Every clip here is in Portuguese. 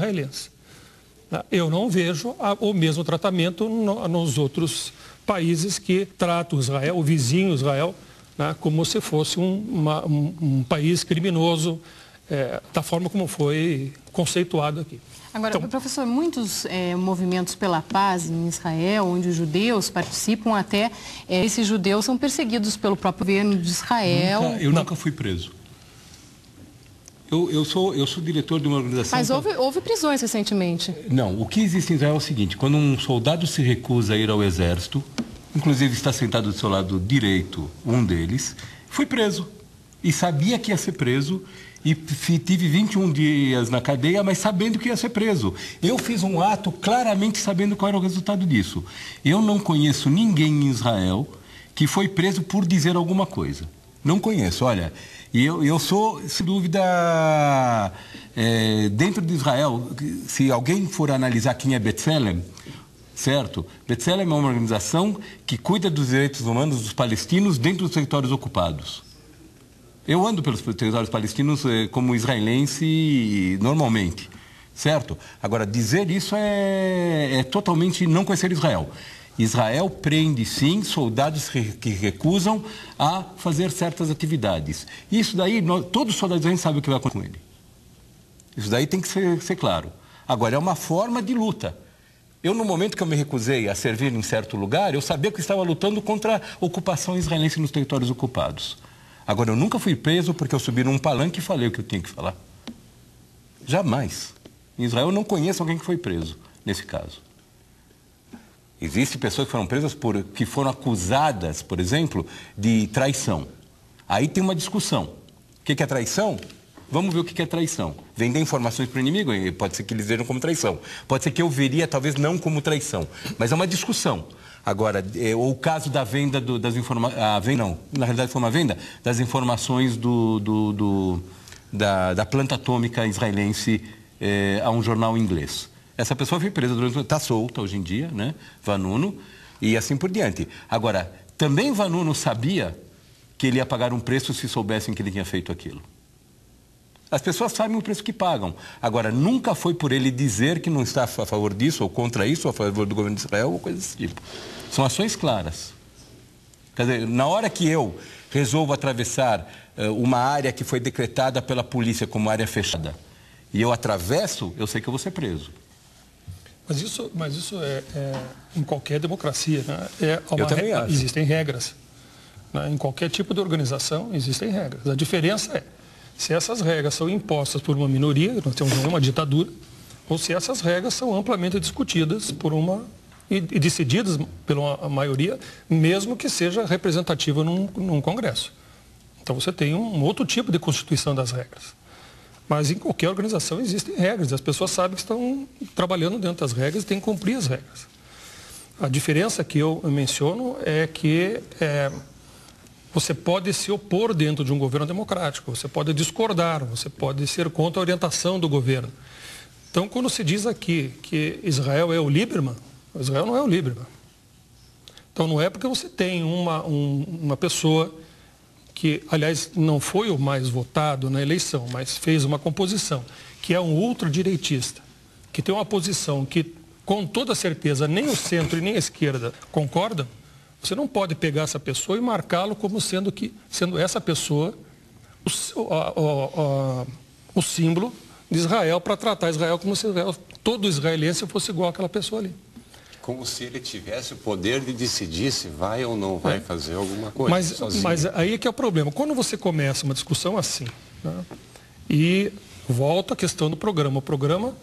israelenses. Eu não vejo o mesmo tratamento nos outros países que tratam Israel, o vizinho Israel, como se fosse um país criminoso, da forma como foi conceituado aqui. Agora, professor, muitos movimentos pela paz em Israel, onde os judeus participam, até esses judeus são perseguidos pelo próprio governo de Israel. Eu nunca fui preso. Eu sou diretor de uma organização... Mas houve prisões recentemente. Não, o que existe em Israel é o seguinte: quando um soldado se recusa a ir ao exército, inclusive está sentado do seu lado direito um deles, foi preso. E sabia que ia ser preso, e tive 21 dias na cadeia, mas sabendo que ia ser preso. Eu fiz um ato claramente sabendo qual era o resultado disso. Eu não conheço ninguém em Israel que foi preso por dizer alguma coisa. Não conheço, olha... E eu sou, sem dúvida, dentro de Israel, se alguém for analisar quem é B'Tselem, certo? B'Tselem é uma organização que cuida dos direitos humanos dos palestinos dentro dos territórios ocupados. Eu ando pelos territórios palestinos como israelense normalmente, certo? Agora, dizer isso é totalmente não conhecer Israel. Israel prende, sim, soldados que recusam a fazer certas atividades. Isso daí, todos os soldados a gente sabe o que vai acontecer com ele. Isso daí tem que ser claro. Agora, é uma forma de luta. Eu, no momento que eu me recusei a servir em certo lugar, eu sabia que eu estava lutando contra a ocupação israelense nos territórios ocupados. Agora, eu nunca fui preso porque eu subi num palanque e falei o que eu tinha que falar. Jamais. Em Israel, eu não conheço alguém que foi preso, nesse caso. Existem pessoas que foram presas que foram acusadas, por exemplo, de traição. Aí tem uma discussão. O que é traição? Vamos ver o que é traição. Vender informações para o inimigo, pode ser que eles vejam como traição. Pode ser que eu veria, talvez, não como traição. Mas é uma discussão. Agora, o caso da venda das informações... Não, na realidade foi uma venda das informações da planta atômica israelense a um jornal inglês. Essa pessoa foi presa está solta hoje em dia, né? Vanunu, e assim por diante. Agora, também Vanunu sabia que ele ia pagar um preço se soubessem que ele tinha feito aquilo. As pessoas sabem o preço que pagam. Agora, nunca foi por ele dizer que não está a favor disso, ou contra isso, ou a favor do governo de Israel, ou coisa desse tipo. São ações claras. Quer dizer, na hora que eu resolvo atravessar uma área que foi decretada pela polícia como área fechada, e eu atravesso, eu sei que eu vou ser preso. Mas isso é em qualquer democracia, né? Eu também acho. Existem regras. Né? Em qualquer tipo de organização existem regras. A diferença é se essas regras são impostas por uma minoria, nós temos uma ditadura, ou se essas regras são amplamente discutidas e decididas pela maioria, mesmo que seja representativa num Congresso. Então você tem um outro tipo de constituição das regras. Mas em qualquer organização existem regras, as pessoas sabem que estão trabalhando dentro das regras e têm que cumprir as regras. A diferença que eu menciono é que você pode se opor dentro de um governo democrático, você pode discordar, você pode ser contra a orientação do governo. Então, quando se diz aqui que Israel é o Lieberman, Israel não é o Lieberman. Então, não é porque você tem uma pessoa que, aliás, não foi o mais votado na eleição, mas fez uma composição, que é um ultradireitista, que tem uma posição que, com toda certeza, nem o centro e nem a esquerda concordam, você não pode pegar essa pessoa e marcá-lo como sendo essa pessoa o símbolo de Israel, para tratar Israel como se todo israelense fosse igual àquela pessoa ali. Como se ele tivesse o poder de decidir se vai ou não vai fazer alguma coisa sozinho. Mas aí é que é o problema. Quando você começa uma discussão assim, né, e volta a questão do programa. O programa,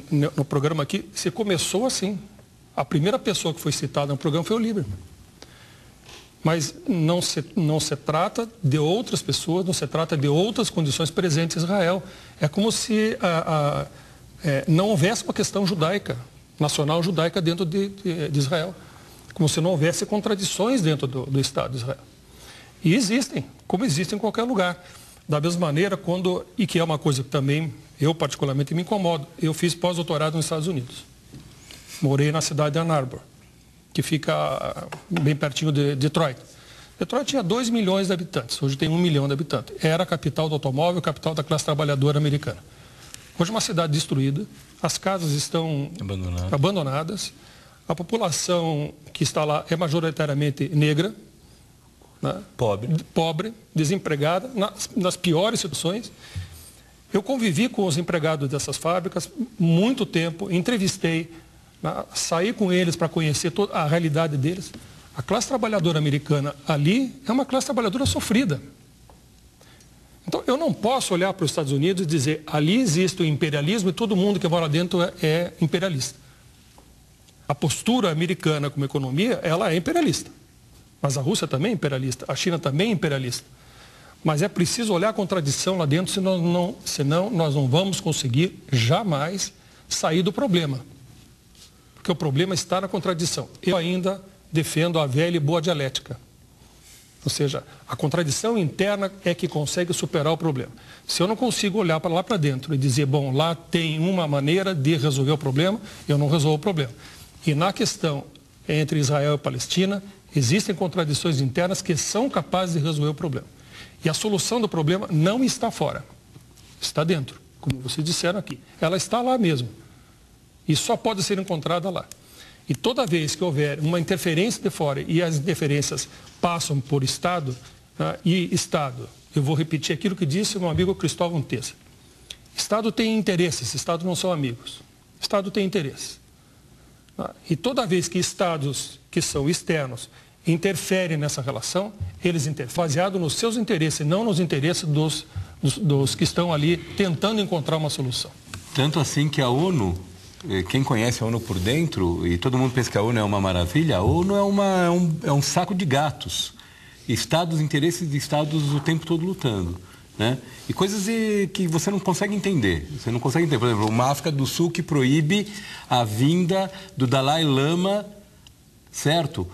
no programa aqui, se começou assim. A primeira pessoa que foi citada no programa foi o Lieberman. Mas não se trata de outras pessoas, não se trata de outras condições presentes em Israel. É como se não houvesse uma questão judaica, nacional judaica dentro de Israel. Como se não houvesse contradições dentro do Estado de Israel. E existem, como existem em qualquer lugar. Da mesma maneira, e que é uma coisa que também eu particularmente me incomodo, eu fiz pós-doutorado nos Estados Unidos. Morei na cidade de Ann Arbor, que fica bem pertinho de Detroit. Detroit tinha 2 milhões de habitantes, hoje tem 1 milhão de habitantes. Era a capital do automóvel, a capital da classe trabalhadora americana. Hoje é uma cidade destruída, as casas estão abandonadas, a população que está lá é majoritariamente negra, né? Pobre, desempregada, nas piores situações. Eu convivi com os empregados dessas fábricas muito tempo, entrevistei, né? Saí com eles para conhecer toda a realidade deles. A classe trabalhadora americana ali é uma classe trabalhadora sofrida. Então, eu não posso olhar para os Estados Unidos e dizer, ali existe o imperialismo e todo mundo que mora dentro é imperialista. A postura americana como economia, ela é imperialista. Mas a Rússia também é imperialista, a China também é imperialista. Mas é preciso olhar a contradição lá dentro, senão nós não vamos conseguir jamais sair do problema. Porque o problema está na contradição. Eu ainda defendo a velha e boa dialética. Ou seja, a contradição interna é que consegue superar o problema. Se eu não consigo olhar para lá para dentro e dizer, bom, lá tem uma maneira de resolver o problema, eu não resolvo o problema. E na questão entre Israel e Palestina, existem contradições internas que são capazes de resolver o problema. E a solução do problema não está fora, está dentro, como vocês disseram aqui. Ela está lá mesmo. E só pode ser encontrada lá. E toda vez que houver uma interferência de fora e as interferências passam por Estado, e Estado, eu vou repetir aquilo que disse o meu amigo Cristóvão Tessa. Estado tem interesses, Estado não são amigos. Estado tem interesses. E toda vez que Estados que são externos interferem nessa relação, eles interferem baseado nos seus interesses, não nos interesses dos que estão ali tentando encontrar uma solução. Tanto assim que a ONU... Quem conhece a ONU por dentro, e todo mundo pensa que a ONU é uma maravilha, a ONU é um saco de gatos. Estados, interesses de Estados o tempo todo lutando. Né? E coisas que você não consegue entender. Você não consegue entender. Por exemplo, uma África do Sul que proíbe a vinda do Dalai Lama, certo?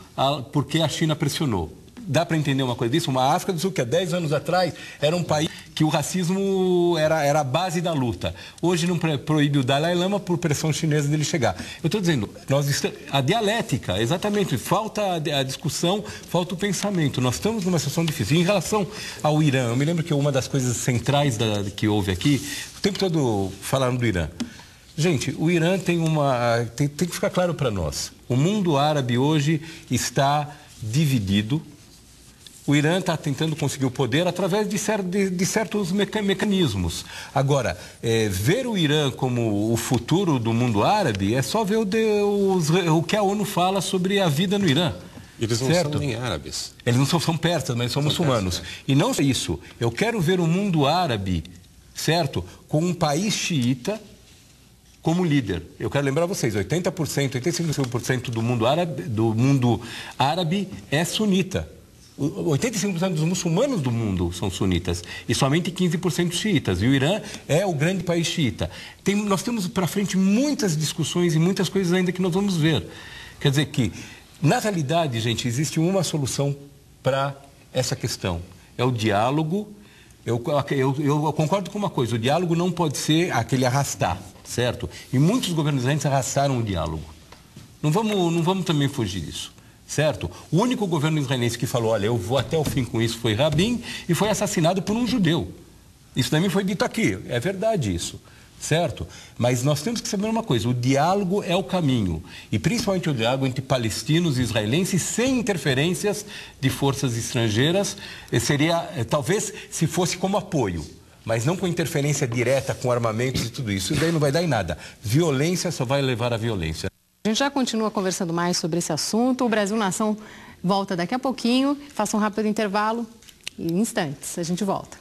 Porque a China pressionou. Dá para entender uma coisa disso? Uma África do Sul que há 10 anos atrás era um país que o racismo era a base da luta. Hoje não proíbe o Dalai Lama por pressão chinesa dele chegar. Eu estou dizendo, a dialética, exatamente, falta a discussão, falta o pensamento. Nós estamos numa situação difícil. Em relação ao Irã, eu me lembro que uma das coisas centrais que houve aqui, o tempo todo falaram do Irã. Gente, o Irã tem que ficar claro para nós. O mundo árabe hoje está dividido. O Irã está tentando conseguir o poder através de certos mecanismos. Agora, ver o Irã como o futuro do mundo árabe é só ver o que a ONU fala sobre a vida no Irã. Eles não são nem árabes. Eles não são persas, mas são muçulmanos. E não só isso, eu quero ver o mundo árabe, certo, com um país xiita como líder. Eu quero lembrar vocês, 85% do mundo árabe é sunita. 85% dos muçulmanos do mundo são sunitas e somente 15% xiitas. E o Irã é o grande país xiita. Nós temos para frente muitas discussões e muitas coisas ainda que nós vamos ver. Quer dizer que, na realidade, gente, existe uma solução para essa questão. É o diálogo. Eu concordo com uma coisa, o diálogo não pode ser aquele arrastar, certo? E muitos governantes arrastaram o diálogo. Não vamos também fugir disso. Certo? O único governo israelense que falou, olha, eu vou até o fim com isso, foi Rabin, e foi assassinado por um judeu. Isso também foi dito aqui, é verdade isso, certo? Mas nós temos que saber uma coisa, o diálogo é o caminho, e principalmente o diálogo entre palestinos e israelenses, sem interferências de forças estrangeiras, seria, talvez, se fosse como apoio, mas não com interferência direta, com armamentos e tudo isso. Isso daí não vai dar em nada. Violência só vai levar à violência. A gente já continua conversando mais sobre esse assunto. O Brasil Nação volta daqui a pouquinho. Faça um rápido intervalo e em instantes a gente volta.